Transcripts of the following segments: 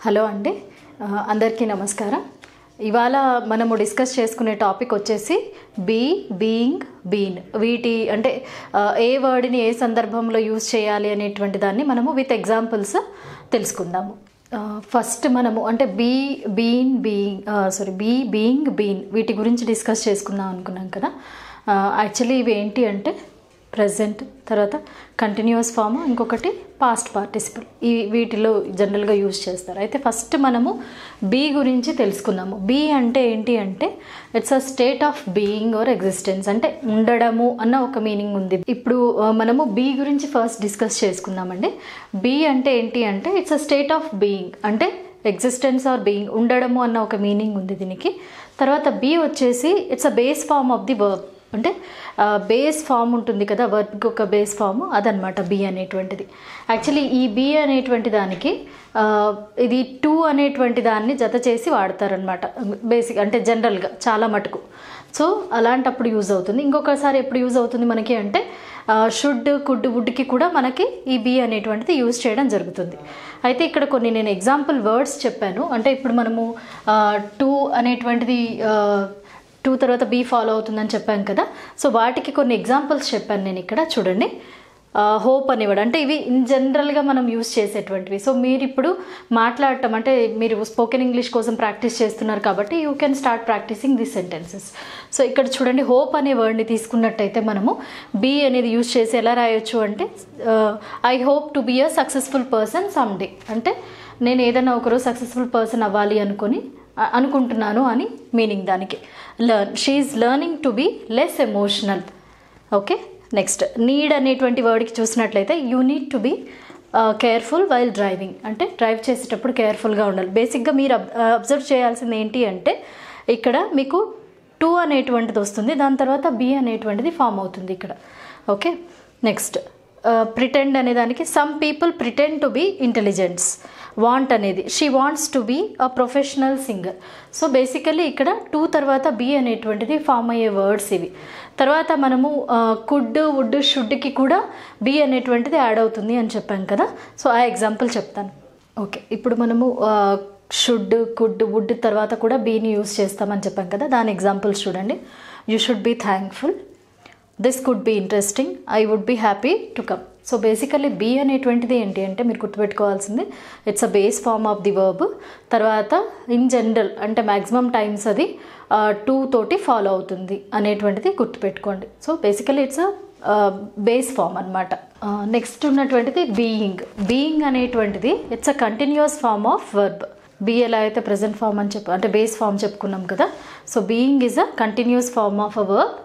Hello అండి, అందరికీ నమస్కారం. ఇవాళ మనము డిస్కస్ చేసుకునే టాపిక్ వచ్చేసి బీయింగ్, బీన్. వీటి అంటే ఏ వర్డ్ని ఏ సందర్భంలో యూజ్ చేయాలి అనేటువంటి దాన్ని మనము విత్ ఎగ్జాంపుల్స్ తెలుసుకుందాము. ఫస్ట్ మనము అంటే బీయింగ్, బీన్ వీటి గురించి డిస్కస్ చేసుకుందాం అనుకున్నాం కదా. యాక్చువల్లీ ఇవి ఏంటి అంటే ప్రజెంట్, తర్వాత కంటిన్యూస్ ఫామ్, ఇంకొకటి పాస్ట్ పార్టిసిపల్. వీటిలో జనరల్గా యూజ్ చేస్తారు. అయితే ఫస్ట్ మనము బీ గురించి తెలుసుకుందాము. బీ అంటే ఏంటి అంటే it's a state of being or existence, అంటే ఉండడము అన్న ఒక మీనింగ్ ఉంది. ఇప్పుడు మనము బీ గురించి ఫస్ట్ డిస్కస్ చేసుకుందామండి. బీ అంటే ఏంటి అంటే it's a state of being, అంటే ఎగ్జిస్టెన్స్ ఆర్ బీయింగ్, ఉండడము అన్న ఒక మీనింగ్ ఉంది దీనికి. తర్వాత బీ వచ్చేసి it's a base form of the verb, అంటే బేస్ ఫామ్ ఉంటుంది కదా, వర్బ్కి ఒక బేస్ ఫామ్, అదనమాట బీ అనేటువంటిది. యాక్చువల్లీ ఈ బీ అనేటువంటి దానికి ఇది టు అనేటువంటి దాన్ని జత చేసి వాడతారనమాట బేసిక్, అంటే జనరల్గా చాలా మటుకు. సో అలాంటప్పుడు యూజ్ అవుతుంది. ఇంకొకసారి ఎప్పుడు యూజ్ అవుతుంది మనకి అంటే షుడ్, కుడ్, వుడ్కి కూడా మనకి ఈ బీ అనేటువంటిది యూజ్ చేయడం జరుగుతుంది. అయితే ఇక్కడ కొన్ని నేను ఎగ్జాంపుల్ వర్డ్స్ చెప్పాను. అంటే ఇప్పుడు మనము టు అనేటువంటిది టూ తర్వాత బీ ఫాలో అవుతుందని చెప్పాను కదా. సో వాటికి కొన్ని ఎగ్జాంపుల్స్ చెప్పాను నేను ఇక్కడ. చూడండి, హోప్ అనేవాడు, అంటే ఇవి ఇన్ జనరల్గా మనం యూజ్ చేసేటువంటివి. సో మీరు ఇప్పుడు మాట్లాడటం అంటే మీరు స్పోకెన్ ఇంగ్లీష్ కోసం ప్రాక్టీస్ చేస్తున్నారు కాబట్టి you can start practicing this sentences. So ఇక్కడ చూడండి, హోప్ అనే వర్డ్ని తీసుకున్నట్టయితే మనము బీ అనేది యూజ్ చేసి ఎలా రాయొచ్చు అంటే I hope to be a successful person some day, అంటే నేను ఏదైనా ఒకరోజు సక్సెస్ఫుల్ పర్సన్ అవ్వాలి అనుకుంటున్నాను అని మీనింగ్ దానికి. She is learning to be less emotional. Okay, next need అనేటువంటి వర్డ్కి చూసినట్లయితే you need to be careful while driving, అంటే డ్రైవ్ చేసేటప్పుడు కేర్ఫుల్గా ఉండాలి. బేసిక్గా మీరు అబ్జర్వ్ చేయాల్సింది ఏంటి అంటే ఇక్కడ మీకు టు అనేటువంటిది వస్తుంది, దాని తర్వాత బీ అనేటువంటిది ఫామ్ అవుతుంది ఇక్కడ. ఓకే, నెక్స్ట్ ప్రిటెండ్ అనే దానికి some people pretend to be intelligents. Want అనేది she wants to be a professional singer. So basically ఇక్కడ టు తర్వాత బీ అనేటువంటిది ఫామ్ అయ్యే వర్డ్స్ ఇవి. తర్వాత మనము కుడ్, వుడ్, షుడ్కి కూడా బీ అనేటువంటిది యాడ్ అవుతుంది అని చెప్పాం కదా. సో ఆ ఎగ్జాంపుల్ చెప్తాను. ఓకే, ఇప్పుడు మనము షుడ్, కుడ్, వుడ్ తర్వాత కూడా బీని యూజ్ చేస్తామని చెప్పాం కదా. దాని ఎగ్జాంపుల్స్ చూడండి. You should be thankful, this could be interesting, I would be happy to come. So basically be అనేటువంటిది ఏంటి అంటే మీరు గుర్తుపెట్టుకోవాల్సింది it's a base form of the verb. తర్వాత ఇన్ జనరల్ అంటే మ్యాక్సిమం టైమ్స్ అది టు తోటి ఫాలో అవుతుంది అనేటువంటిది గుర్తుపెట్టుకోండి. So basically it's a base form అనమాట. నెక్స్ట్ ఉన్నటువంటిది బీయింగ్. బీయింగ్ అనేటువంటిది it's a continuous form of verb. Be ఎలా అయితే ప్రజెంట్ ఫామ్ అని అంటే బేస్ ఫామ్ చెప్పుకున్నాం కదా. So being is a continuous form of a verb.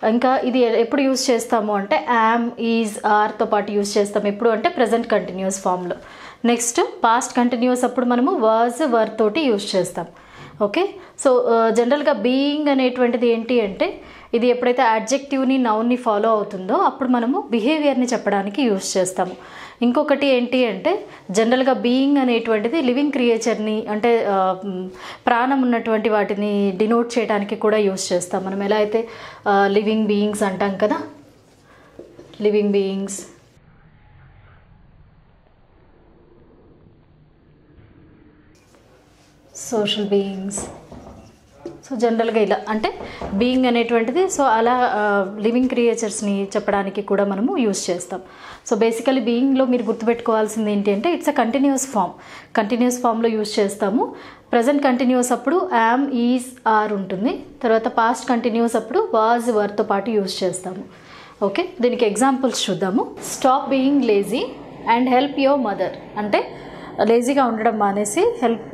ఇంకా ఇది ఎప్పుడు యూజ్ చేస్తాము అంటే యామ్, ఈజ్, ఆర్తో పాటు యూజ్ చేస్తాము. ఎప్పుడు అంటే ప్రజెంట్ కంటిన్యూస్ ఫామ్లో. నెక్స్ట్ పాస్ట్ కంటిన్యూస్ అప్పుడు మనము వాజ్, వర్ తోటి యూజ్ చేస్తాం. ఓకే, సో జనరల్గా బీయింగ్ అనేటువంటిది ఏంటి అంటే ఇది ఎప్పుడైతే అడ్జెక్టివ్ని, నౌన్ని ఫాలో అవుతుందో అప్పుడు మనము బిహేవియర్ని చెప్పడానికి యూజ్ చేస్తాము. ఇంకొకటి ఏంటి అంటే జనరల్గా బీయింగ్ అనేటువంటిది లివింగ్ క్రియేచర్ని, అంటే ప్రాణం ఉన్నటువంటి వాటిని డినోట్ చేయడానికి కూడా యూజ్ చేస్తాం. మనం ఎలా అయితే లివింగ్ బీయింగ్స్ అంటాం కదా, living beings, social beings. So జనరల్గా ఇలా అంటే బీయింగ్ అనేటువంటిది సో అలా లివింగ్ క్రియేచర్స్ని చెప్పడానికి కూడా మనము యూజ్ చేస్తాం. సో బేసికలీ బీయింగ్లో మీరు గుర్తుపెట్టుకోవాల్సింది ఏంటి అంటే it's a continuous form. Continuous ఫామ్లో యూజ్ చేస్తాము. ప్రజెంట్ కంటిన్యూస్ అప్పుడు యామ్, ఈజ్, ఆర్ ఉంటుంది. తర్వాత పాస్ట్ కంటిన్యూస్ అప్పుడు వాజ్, వర్తో పాటు యూజ్ చేస్తాము. ఓకే, దీనికి ఎగ్జాంపుల్స్ చూద్దాము. Stop being lazy and help your mother, అంటే లేజీగా ఉండడం మానేసి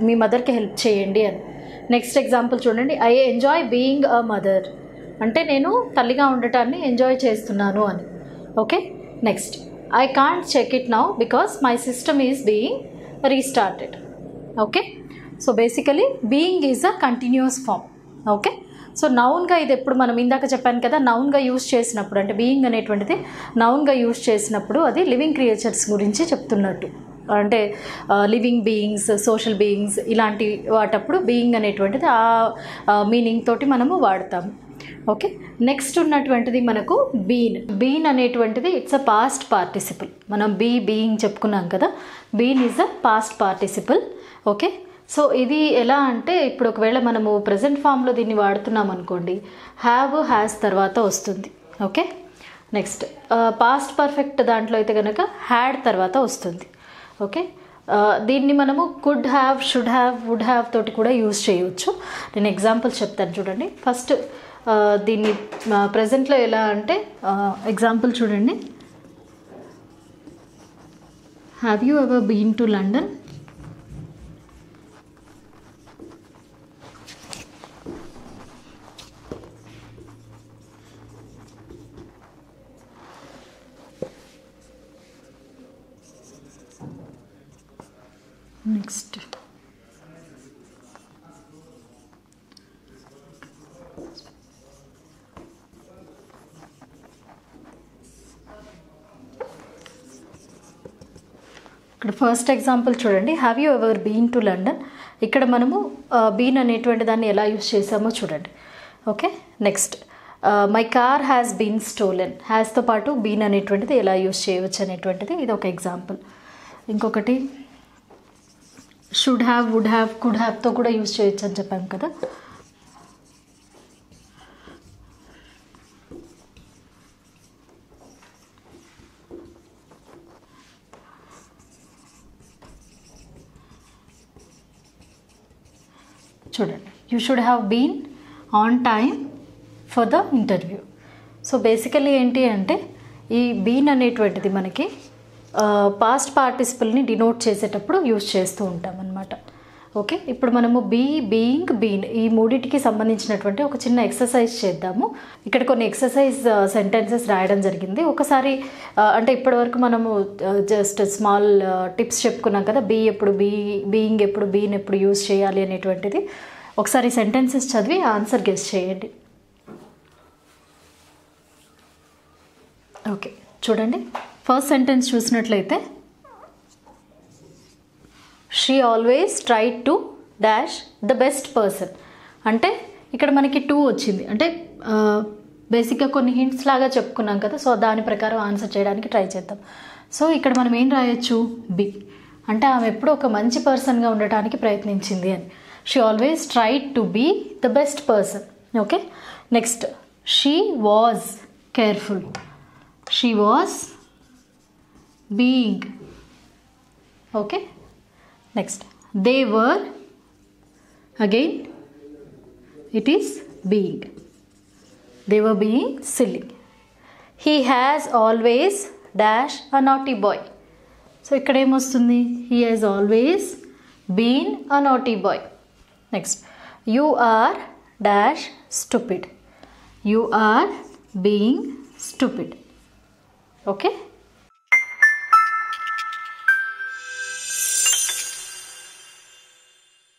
మీ మదర్కి హెల్ప్ చేయండి అని. నెక్స్ట్ ఎగ్జాంపుల్ చూడండి, I enjoy being a mother, అంటే నేను తల్లిగా ఉండటాన్ని ఎంజాయ్ చేస్తున్నాను అని. Okay, next I can't check it now because my system is being restarted. Okay, so basically being is a continuous form. Okay, so నౌన్గా ఇది ఎప్పుడు మనం ఇందాక చెప్పాను కదా, నౌన్గా యూజ్ చేసినప్పుడు అంటే బీయింగ్ అనేటువంటిది నౌన్గా యూజ్ చేసినప్పుడు అది లివింగ్ క్రియేచర్స్ గురించి చెప్తున్నట్టు. అంటే లివింగ్ బీయింగ్స్, సోషల్ బీయింగ్స్ ఇలాంటి వాటప్పుడు బీయింగ్ అనేటువంటిది ఆ మీనింగ్ తోటి మనము వాడతాము. ఓకే, నెక్స్ట్ ఉన్నటువంటిది మనకు బీన్ అనేటువంటిది ఇట్స్ అ పాస్ట్ పార్టిసిపుల్. మనం బీయింగ్ చెప్పుకున్నాం కదా. Been is a past participle okay. So ఇది ఎలా అంటే ఇప్పుడు ఒకవేళ మనము ప్రజెంట్ ఫామ్లో దీన్ని వాడుతున్నాం అనుకోండి, హ్యావ్ హ్యాస్ తర్వాత వస్తుంది. ఓకే. నెక్స్ట్ పాస్ట్ పర్ఫెక్ట్ దాంట్లో అయితే కనుక హ్యాడ్ తర్వాత వస్తుంది. ఓకే. దీన్ని మనము could have, should have, would have తోటి కూడా యూజ్ చేయవచ్చు. నేను ఎగ్జాంపుల్ చెప్తాను చూడండి. ఫస్ట్ దీన్ని ప్రజెంట్లో ఎలా అంటే ఎగ్జాంపుల్ చూడండి. Have you ever been to London? Next ఇక్కడ ఫస్ట్ ఎగ్జాంపుల్ చూడండి. Have you ever been to London? ఇక్కడ మనము బీన్ అనేటువంటి దాన్ని ఎలా యూజ్ చేసామో చూడండి. Okay. Next my car has been stolen. హ్యాస్తో పాటు బీన్ అనేటువంటిది ఎలా యూజ్ చేయవచ్చు అనేటువంటిది ఇది ఒక ఎగ్జాంపుల్. ఇంకొకటి should have, would have, could హ్యావ్తో కూడా యూజ్ చేయొచ్చు అని చెప్పాం కదా. చూడండి, you should have been on time for the interview. So basically ఏంటి అంటే ఈ బీన్ అనేటువంటిది మనకి పాస్ట్ పార్టిసిపల్ని డినోట్ చేసేటప్పుడు యూజ్ చేస్తూ ఉంటాం అన్నమాట. ఓకే. ఇప్పుడు మనము బీ, బీయింగ్, బీన్ ఈ మూడింటికి సంబంధించినటువంటి ఒక చిన్న ఎక్సర్సైజ్ చేద్దాము. ఇక్కడ కొన్ని ఎక్సర్సైజ్ సెంటెన్సెస్ రాయడం జరిగింది. ఒకసారి అంటే ఇప్పటివరకు మనము జస్ట్ స్మాల్ టిప్స్ చెప్పుకున్నాం కదా, బీ ఎప్పుడు బీయింగ్ ఎప్పుడు, బీన్ ఎప్పుడు యూజ్ చేయాలి అనేటువంటిది. ఒకసారి సెంటెన్సెస్ చదివి ఆన్సర్ గెస్ చేయండి. ఓకే. చూడండి, ఫస్ట్ సెంటెన్స్ చూసినట్లయితే she always try to dash the best person. అంటే ఇక్కడ మనకి 2 వచ్చింది. అంటే బేసిక్గా కొన్ని హింట్స్ లాగా చెప్పుకున్నాం కదా, సో దాని ప్రకారం ఆన్సర్ చేయడానికి ట్రై చేద్దాం. సో ఇక్కడ మనం ఏం రాయొచ్చు? బి. అంటే ఆమె ఎప్పుడూ ఒక మంచి పర్సన్గా ఉండటానికి ప్రయత్నించింది అని. She always try to be the best person. Okay. Next she was careful. She was being. Okay. Next they were, again it is being. They were being silly. He has always dash a naughty boy. So ఇక్కడ ఏమొస్తుంది? He has always been a naughty boy. Next you are dash stupid. You are being stupid. Okay.